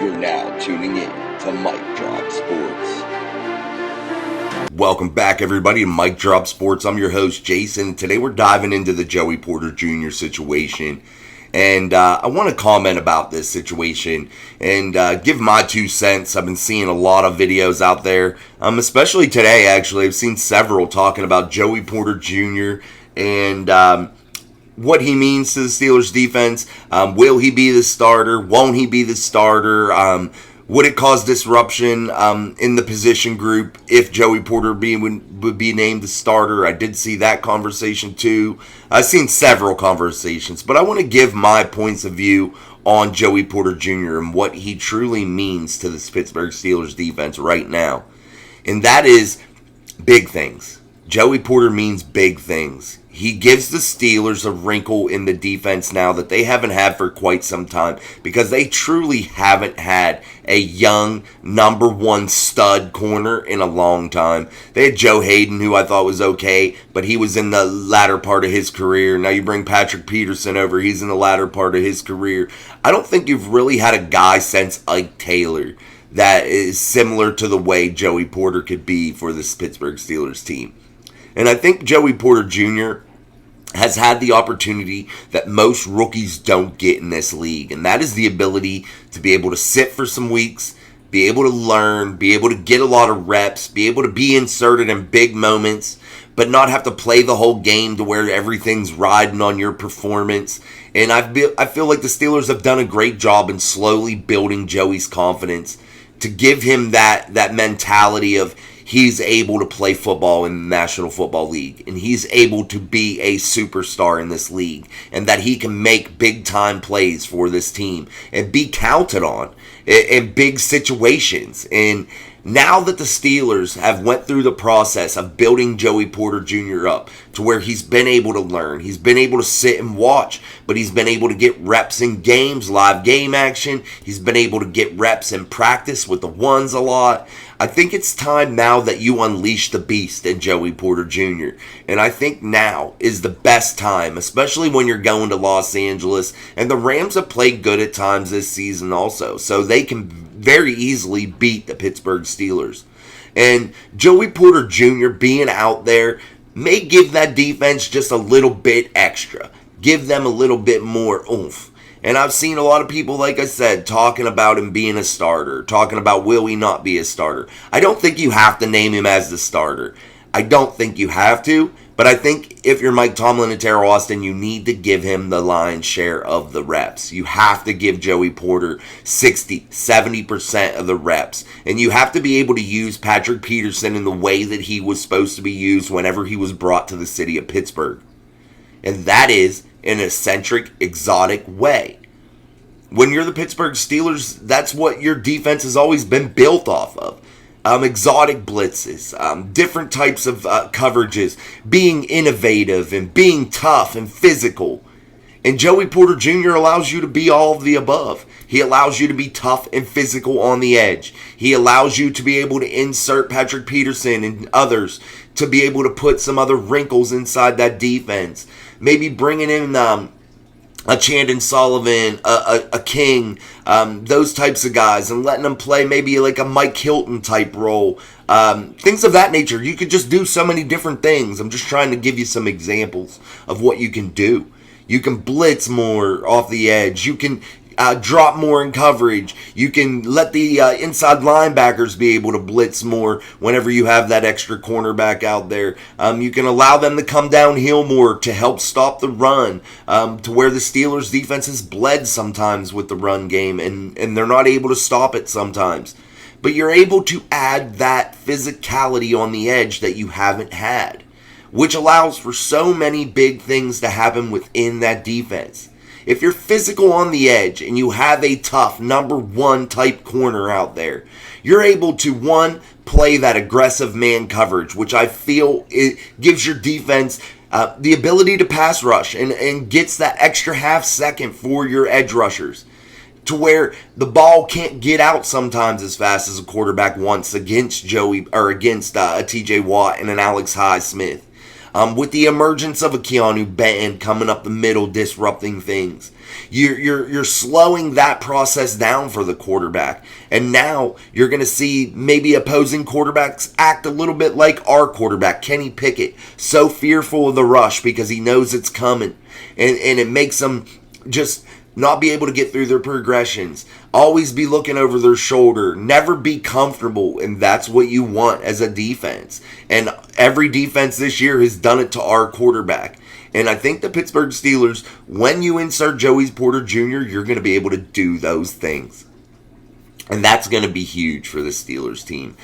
You're now tuning in to Mike Drop Sports. Welcome back, everybody, to Mike Drop Sports. I'm your host, Jason. Today we're diving into the Joey Porter Jr. situation. And I want to comment about this situation and give my 2 cents. I've been seeing a lot of videos out there, especially today, actually. I've seen several talking about Joey Porter Jr. and what he means to the Steelers defense. Will he be the starter? Won't he be the starter? Would it cause disruption in the position group if Joey Porter would be named the starter? I did see that conversation too. I've seen several conversations, but I want to give my points of view on Joey Porter Jr. and what he truly means to this Pittsburgh Steelers defense right now. And that is big things. Joey Porter means big things. He gives the Steelers a wrinkle in the defense now that they haven't had for quite some time, because they truly haven't had a young number one stud corner in a long time. They had Joe Hayden, who I thought was okay, but he was in the latter part of his career. Now you bring Patrick Peterson over, he's in the latter part of his career. I don't think you've really had a guy since Ike Taylor that is similar to the way Joey Porter could be for this Pittsburgh Steelers team. And I think Joey Porter Jr. has had the opportunity that most rookies don't get in this league, and that is the ability to be able to sit for some weeks, be able to learn, be able to get a lot of reps, be able to be inserted in big moments, but not have to play the whole game to where everything's riding on your performance. And I feel like the Steelers have done a great job in slowly building Joey's confidence to give him that mentality of he's able to play football in the National Football League, and he's able to be a superstar in this league, and that he can make big-time plays for this team and be counted on in big situations. And now that the Steelers have went through the process of building Joey Porter Jr. up to where he's been able to learn, he's been able to sit and watch, but he's been able to get reps in games, live game action, he's been able to get reps in practice with the ones a lot. I think it's time now that you unleash the beast in Joey Porter Jr. And I think now is the best time, especially when you're going to Los Angeles. And the Rams have played good at times this season also, so they can very easily beat the Pittsburgh Steelers. And Joey Porter Jr. being out there may give that defense just a little bit extra. Give them a little bit more oomph. And I've seen a lot of people, like I said, talking about him being a starter, talking about will he not be a starter. I don't think you have to name him as the starter. I don't think you have to, but I think if you're Mike Tomlin and Terrell Austin, you need to give him the lion's share of the reps. You have to give Joey Porter 60, 70% of the reps. And you have to be able to use Patrick Peterson in the way that he was supposed to be used whenever he was brought to the city of Pittsburgh. And that is in an eccentric, exotic way. When you're the Pittsburgh Steelers, that's what your defense has always been built off of. Exotic blitzes, different types of coverages, being innovative and being tough and physical. And Joey Porter Jr. allows you to be all of the above. He allows you to be tough and physical on the edge. He allows you to be able to insert Patrick Peterson and others to be able to put some other wrinkles inside that defense. Maybe bringing in a Chandon Sullivan, a King, those types of guys, and letting them play maybe like a Mike Hilton type role. Things of that nature. You could just do so many different things. I'm just trying to give you some examples of what you can do. You can blitz more off the edge. You can drop more in coverage. You can let the inside linebackers be able to blitz more whenever you have that extra cornerback out there. You can allow them to come downhill more to help stop the run, to where the Steelers' defense has bled sometimes with the run game, and they're not able to stop it sometimes. But you're able to add that physicality on the edge that you haven't had, which allows for so many big things to happen within that defense. If you're physical on the edge and you have a tough number one type corner out there, you're able to, one, play that aggressive man coverage, which I feel it gives your defense the ability to pass rush and gets that extra half second for your edge rushers, to where the ball can't get out sometimes as fast as a quarterback wants against a TJ Watt and an Alex Highsmith. With the emergence of a Keanu Benton coming up the middle, disrupting things, you're slowing that process down for the quarterback. And now you're going to see maybe opposing quarterbacks act a little bit like our quarterback, Kenny Pickett, so fearful of the rush because he knows it's coming. And it makes them just not be able to get through their progressions, always be looking over their shoulder, never be comfortable, and that's what you want as a defense. And every defense this year has done it to our quarterback. And I think the Pittsburgh Steelers, when you insert Joey Porter Jr., you're going to be able to do those things. And that's going to be huge for the Steelers team.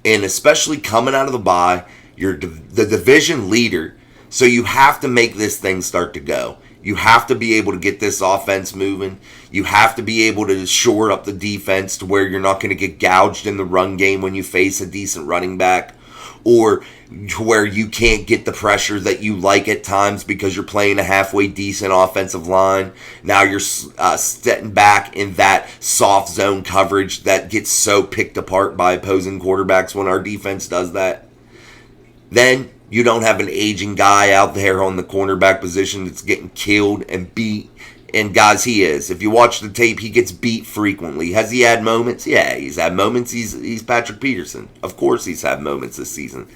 And especially coming out of the bye, you're the division leader, so you have to make this thing start to go. You have to be able to get this offense moving. You have to be able to shore up the defense to where you're not going to get gouged in the run game when you face a decent running back, or to where you can't get the pressure that you like at times because you're playing a halfway decent offensive line. Now you're stepping back in that soft zone coverage that gets so picked apart by opposing quarterbacks when our defense does that. Then you don't have an aging guy out there on the cornerback position that's getting killed and beat. And guys, he is. If you watch the tape, he gets beat frequently. Has he had moments? Yeah, he's had moments. He's Patrick Peterson. Of course he's had moments this season.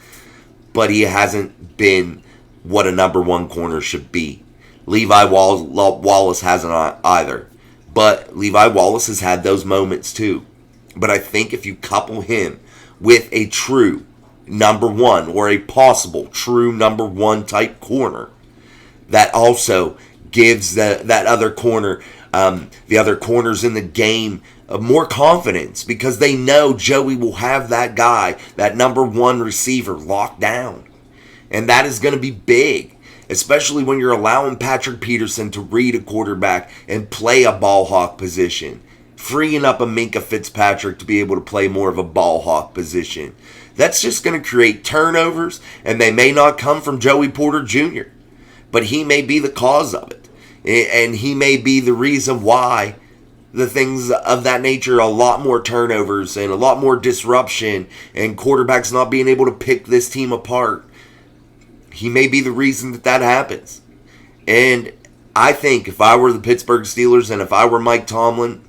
But he hasn't been what a number one corner should be. Levi Wallace hasn't either. But Levi Wallace has had those moments too. But I think if you couple him with a true number one, or a possible true number one type corner, that also gives that other corner, the other corners in the game, more confidence, because they know Joey will have that guy, that number one receiver, locked down. And that is going to be big, especially when you're allowing Patrick Peterson to read a quarterback and play a ball hawk position, freeing up a Minkah Fitzpatrick to be able to play more of a ball hawk position. That's just going to create turnovers, and they may not come from Joey Porter Jr., but he may be the cause of it. And he may be the reason why the things of that nature, a lot more turnovers and a lot more disruption and quarterbacks not being able to pick this team apart. He may be the reason that happens. And I think if I were the Pittsburgh Steelers and if I were Mike Tomlin,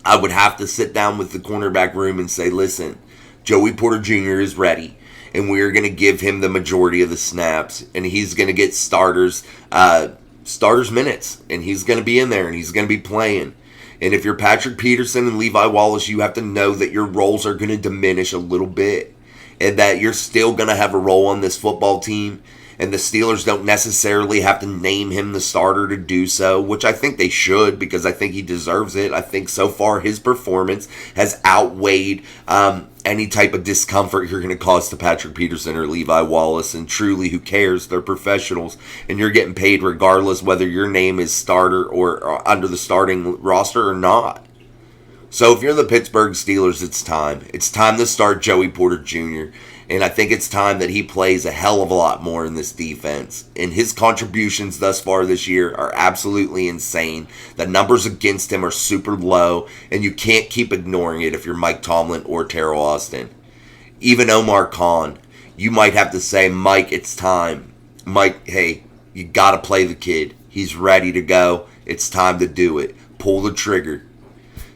I would have to sit down with the cornerback room and say, listen, Joey Porter Jr. is ready, and we're going to give him the majority of the snaps, and he's going to get starters minutes, and he's going to be in there, and he's going to be playing. And if you're Patrick Peterson and Levi Wallace, you have to know that your roles are going to diminish a little bit, and that you're still going to have a role on this football team. And the Steelers don't necessarily have to name him the starter to do so, which I think they should, because I think he deserves it. I think so far his performance has outweighed any type of discomfort you're going to cause to Patrick Peterson or Levi Wallace. And truly, who cares? They're professionals, and you're getting paid regardless whether your name is starter or under the starting roster or not. So if you're the Pittsburgh Steelers, it's time. It's time to start Joey Porter Jr., and I think it's time that he plays a hell of a lot more in this defense. And his contributions thus far this year are absolutely insane. The numbers against him are super low, and you can't keep ignoring it if you're Mike Tomlin or Terrell Austin. Even Omar Khan, you might have to say, Mike, it's time. Mike, hey, you got to play the kid. He's ready to go. It's time to do it. Pull the trigger.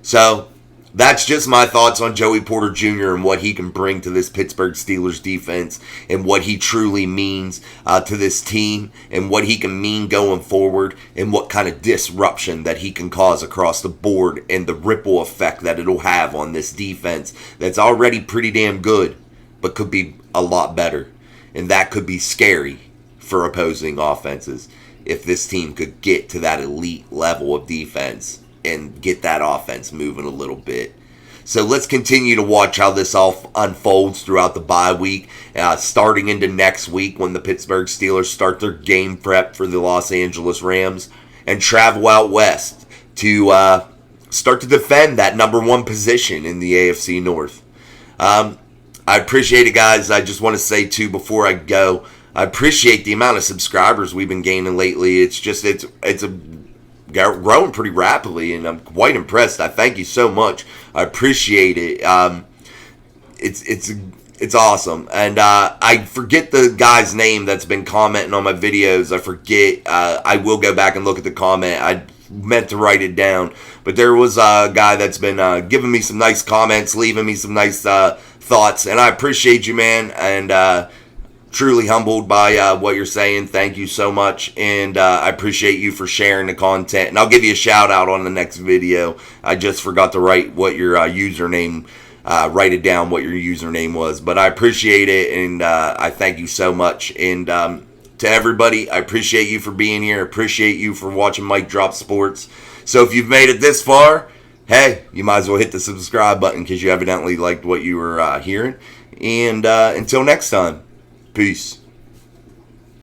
So that's just my thoughts on Joey Porter Jr. and what he can bring to this Pittsburgh Steelers defense, and what he truly means to this team, and what he can mean going forward, and what kind of disruption that he can cause across the board, and the ripple effect that it'll have on this defense that's already pretty damn good, but could be a lot better. And that could be scary for opposing offenses if this team could get to that elite level of defense and get that offense moving a little bit. So let's continue to watch how this all unfolds throughout the bye week, starting into next week when the Pittsburgh Steelers start their game prep for the Los Angeles Rams and travel out west to start to defend that number one position in the AFC North. I appreciate it, guys. I just want to say, too, before I go, I appreciate the amount of subscribers we've been gaining lately. It's growing pretty rapidly, and I'm quite impressed. I thank you so much. I appreciate it. It's awesome. And I forget the guy's name that's been commenting on my videos. I forget. I will go back and look at the comment. I meant to write it down. But there was a guy that's been giving me some nice comments, leaving me some nice thoughts. And I appreciate you, man. And truly humbled by what you're saying. Thank you so much. And I appreciate you for sharing the content. And I'll give you a shout out on the next video. I just forgot to write what your username write it down what your username was, but I appreciate it, and I thank you so much. And to everybody, I appreciate you for being here. Appreciate you for watching Mike Drop Sports. So if you've made it this far, hey, you might as well hit the subscribe button because you evidently liked what you were hearing. And until next time, peace.